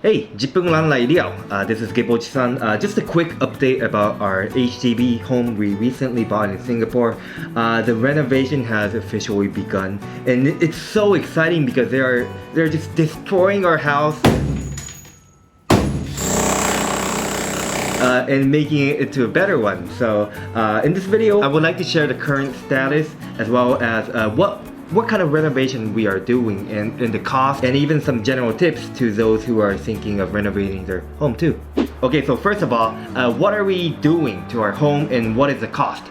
Hey, 10分ランライリアオ。This is ghib.ojisan. Just a quick update about our HDB home we recently bought in Singapore. The renovation has officially begun, and it's so exciting because they're just destroying our house and making it into a better one. So in this video, I would like to share the current status as well as what kind of renovation we are doing and the cost, and even some general tips to those who are thinking of renovating their home too. Okay, so first of all, what are we doing to our home and what is the cost?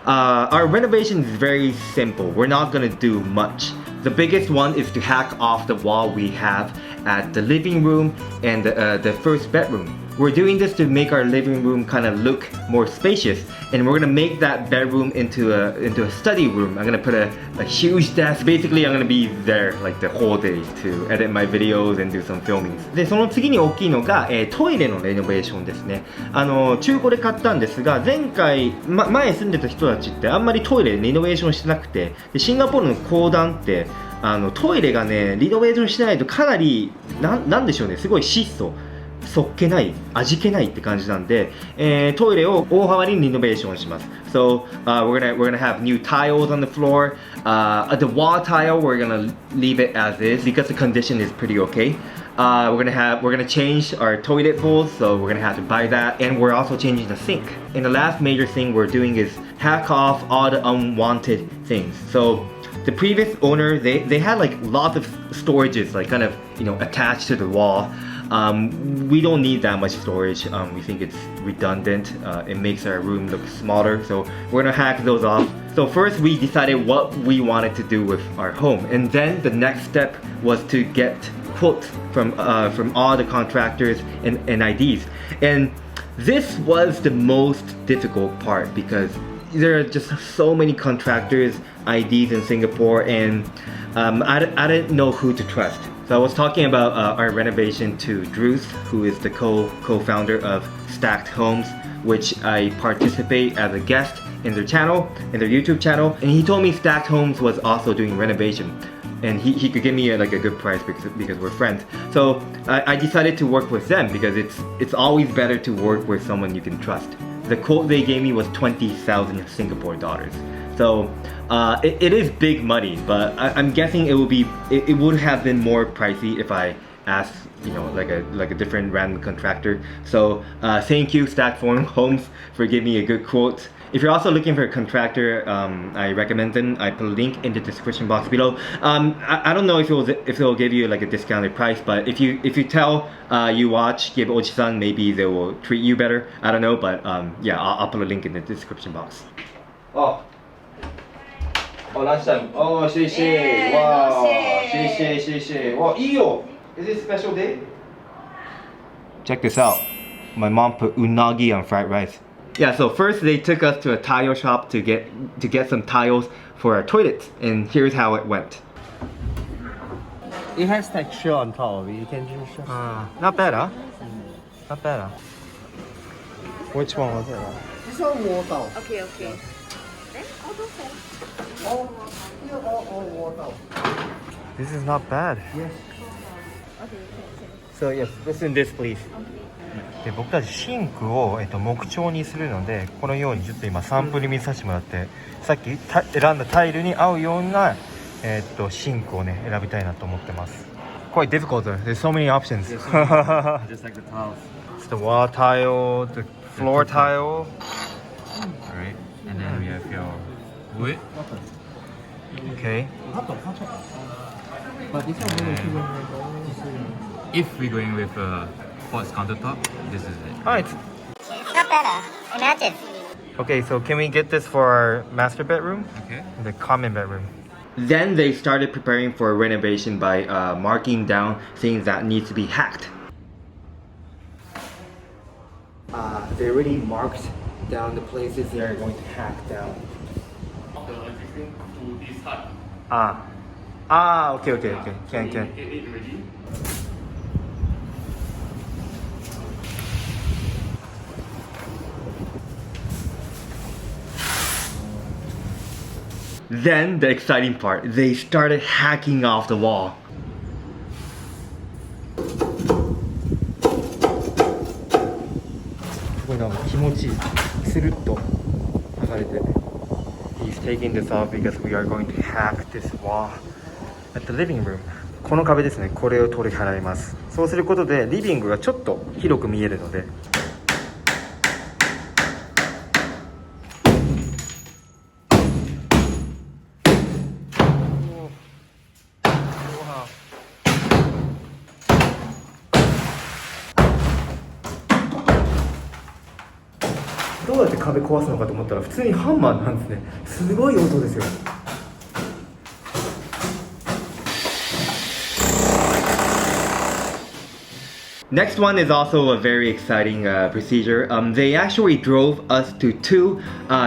Our renovation is very simple. We're not gonna do much. The biggest one is to hack off the wall we have at the living room and the first bedroom. We're doing this to make our living room kind of look more spacious, and we're gonna make that bedroom into a study room. I'm gonna put a huge desk. Basically, I'm gonna be there like the whole day to edit my videos and do some filming. で、その次に大きいのが、トイレのレノベーションですね。中古で買ったんですが、前回、前住んでた人たちってあんまりトイレリノベーションしてなくて、でシンガポールの公団ってトイレがねリノベーションしてないとかなりなんでしょうね、すごい質素。そっけない、味気ないって感じなんで、トイレを大幅にリノベーションします。So we're gonna have new tiles on the floor. The wall tile we're gonna leave it as is because the condition is pretty okay. We're gonna change our toilet bowls, so we're gonna have to buy that, and we're also changing the sink. And the last major thing we're doing is hack off all the unwanted things. So the previous owner, they had like lots of storages, like kind of attached to the wall. We don't need that much storage. We think it's redundant. It makes our room look smaller, so we're gonna hack those off. So first we decided what we wanted to do with our home, and then the next step was to get quotes from all the contractors and IDs. And this was the most difficult part because there are just so many contractors, IDs in Singapore, and I didn't know who to trust. So I was talking about our renovation to Drews, who is the co-founder of Stacked Homes, which I participate as a guest in their channel, in their YouTube channel, and he told me Stacked Homes was also doing renovation, and he could give me a good price because we're friends. So I decided to work with them because it's always better to work with someone you can trust. The quote they gave me was 20,000 Singapore dollars. So it is big money, but I'm guessing it would have been more pricey if I asked like a different random contractor. So thank you Stacked Homes for giving me a good quote. If you're also looking for a contractor, I recommend them. I put a link in the description box below. I don't know if it'll give you like a discounted price, but if you tell you watch ghib.ojisan, maybe they will treat you better. I don't know, but yeah, I'll put a link in the description box. Oh, lunchtime. Oh, shee. Wow. Shee. Wow, iyo. Is it a special day? Check this out. My mom put unagi on fried rice. Yeah, so first they took us to a tile shop to get some tiles for our toilets, and here's how it went. It has texture on top of it. You can just Not bad, huh? Not bad, huh? Which one was it? This one wall tile. Okay. Then all those ones. All wall tile. This is not bad. Yes. Okay. So yes, listen this please. で僕たちシンクを、木調にするので、このようにちょっと今サンプル見させてもらって、さっき選んだタイルに合うような、シンクをね選びたいなと思ってます。Quite difficult though. There's so many options. Just like the tiles. It's the wall tile, the floor tile. Alright. And then we have your wood. Okay. But this one If we're going with a quartz countertop, this is it. Alright. Not better. Imagine. Okay, so can we get this for our master bedroom? Okay. The common bedroom. Then they started preparing for renovation by marking down things that need to be hacked. They already marked down the places they are going to hack down. Okay. Can. Then the exciting part, they started hacking off the wall. これなんか気持ちいい。スルッと剥がれて。He's taking this off because we are going to hack this wall at the living room. この壁ですね。これを取り払います。そうすることでリビングがちょっと広く見えるので。どうやって壁壊すのかと思ったら普通にハンマーなんですね。すごい音ですよ。Next one is also a very exciting procedure. They actually drove us to two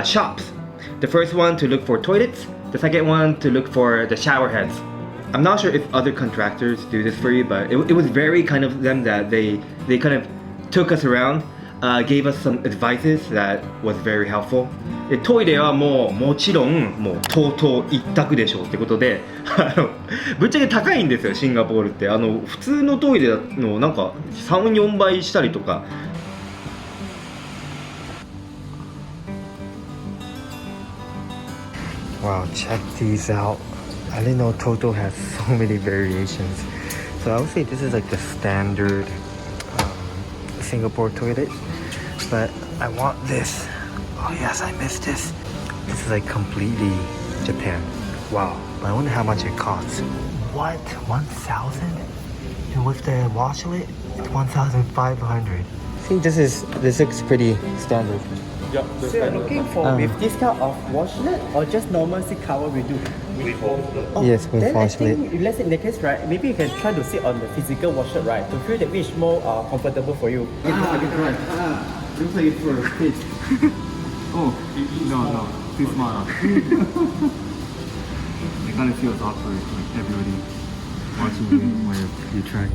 shops. The first one to look for toilets, the second one to look for the shower heads. I'm not sure if other contractors do this for you, but it was very kind of them that they kind of took us around, gave us some advices that was very helpful. でトイレはもちろんもうTOTO一択でしょうってことでぶっちゃけ高いんですよシンガポールって。普通のトイレのなんか 3,4 倍したりとか。Wow, check these out. I didn't know TOTO has so many variations. So I would say this is like the standard Singapore toilet, but I want this. Oh yes, I missed this. This is like completely Japan. Wow, I wonder how much it costs. What? 1,000? And with the washlet, it's 1,500. See, this looks pretty standard. So you're looking for with this kind of washlet or just normal seat cover we do? Oh, Yes, with then I washlet. think if let's say in the case, right, maybe you can try to sit on the physical washlet, right, to feel that which is more comfortable for you. Looks like it's for kids. Oh, no, too small. It kind of feels awkward, like everybody watching you while you try.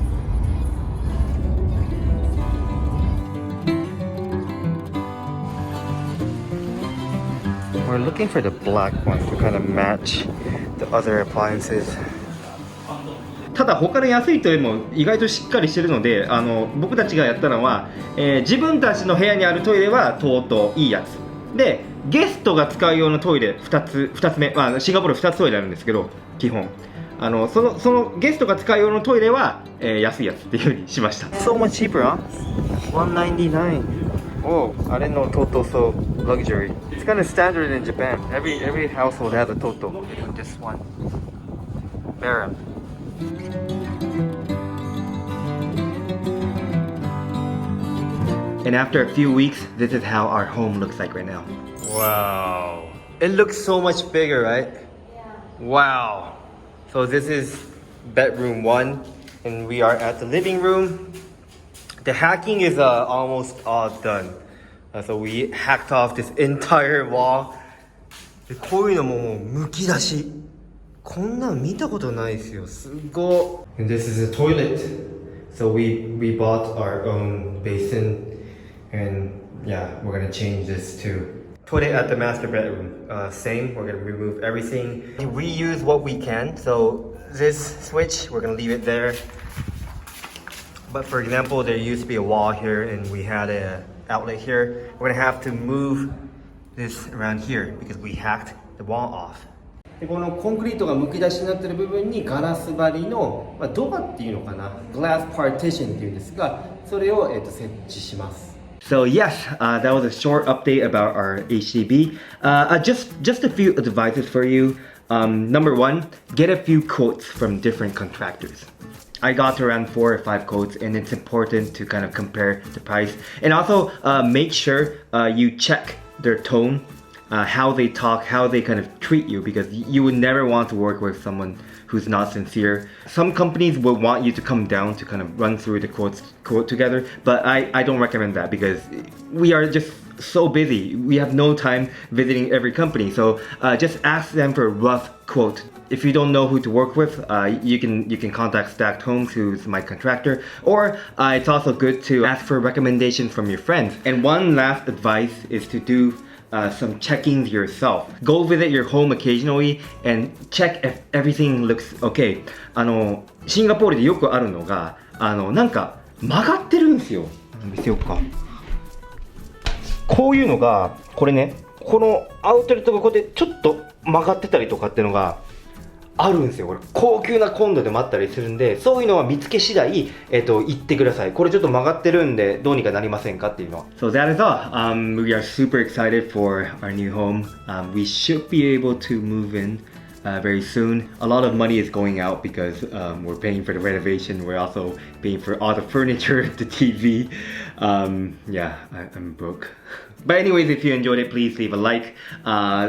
We're looking for the black one to kind of match the other appliances. ただ他の安いトイレも意外としっかりしてるので、僕たちがやったのは、自分たちの部屋にあるトイレはTOTOいいやつで、ゲストが使う用のトイレ2つ目、シンガポール2つトイレあるんですけど、基本そのゲストが使う用のトイレは、安いやつっていう風にしました。 So much cheaper, huh? 199. Oh, I didn't know TOTO so luxury. It's kind of standard in Japan. Every household has a TOTO. This one. Baron. And after a few weeks, this is how our home looks like right now. Wow. It looks so much bigger, right? Yeah. Wow. So this is bedroom 1, and we are at the living room. The hacking is almost all done. So we hacked off this entire wall. こういうのもむき出し。こんなん見たことないですよ。すごい。And this is a toilet. So we bought our own basin, and yeah, we're gonna change this too. Toilet at the master bedroom. Same. We're gonna remove everything. We use what we can. So this switch, we're gonna leave it there. But for example, there used to be a wall here, and we had an outlet here. We're gonna have to move this around here because we hacked the wall off. でこのコンクリートがむき出しになっている部分にガラス張りの、ドアっていうのかな、glass partition っていうんですが、それを、設置します。So yes, that was a short update about our HDB. Just a few advices for you. Number 1, get a few quotes from different contractors. I got around 4 or 5 quotes, and it's important to kind of compare the price. And also make sure you check their tone, how they talk, how they kind of treat you, because you would never want to work with someone who's not sincere. Some companies will want you to come down to kind of run through the quote together, but I don't recommend that because we are just so busy. We have no time visiting every company, so just ask them for a rough quote. If you don't know who to work with, you can contact Stacked Homes, who's my contractor, or it's also good to ask for recommendations from your friends. And one last advice is to do some checkings yourself. Go visit your home occasionally and check if everything looks okay. シンガポールでよくあるのが、なんか曲がってるんですよ。見せようか。こういうのがこれね、このアウトレットがこうやってちょっと曲がってたりとかっていうのがあるんですよ。これ高級なコンドでもあったりするんで、そういうのは見つけ次第言ってください。これちょっと曲がってるんでどうにかなりませんかっていうのは。So that is all. We are super excited for our new home. We should be able to move in very soon. A lot of money is going out because we're paying for the renovation. We're also paying for all the furniture, the TV. Yeah, I'm broke. But anyways, if you enjoyed it, please leave a like,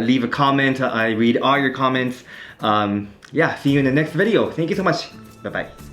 leave a comment. I read all your comments. Yeah, see you in the next video. Thank you so much. Bye bye.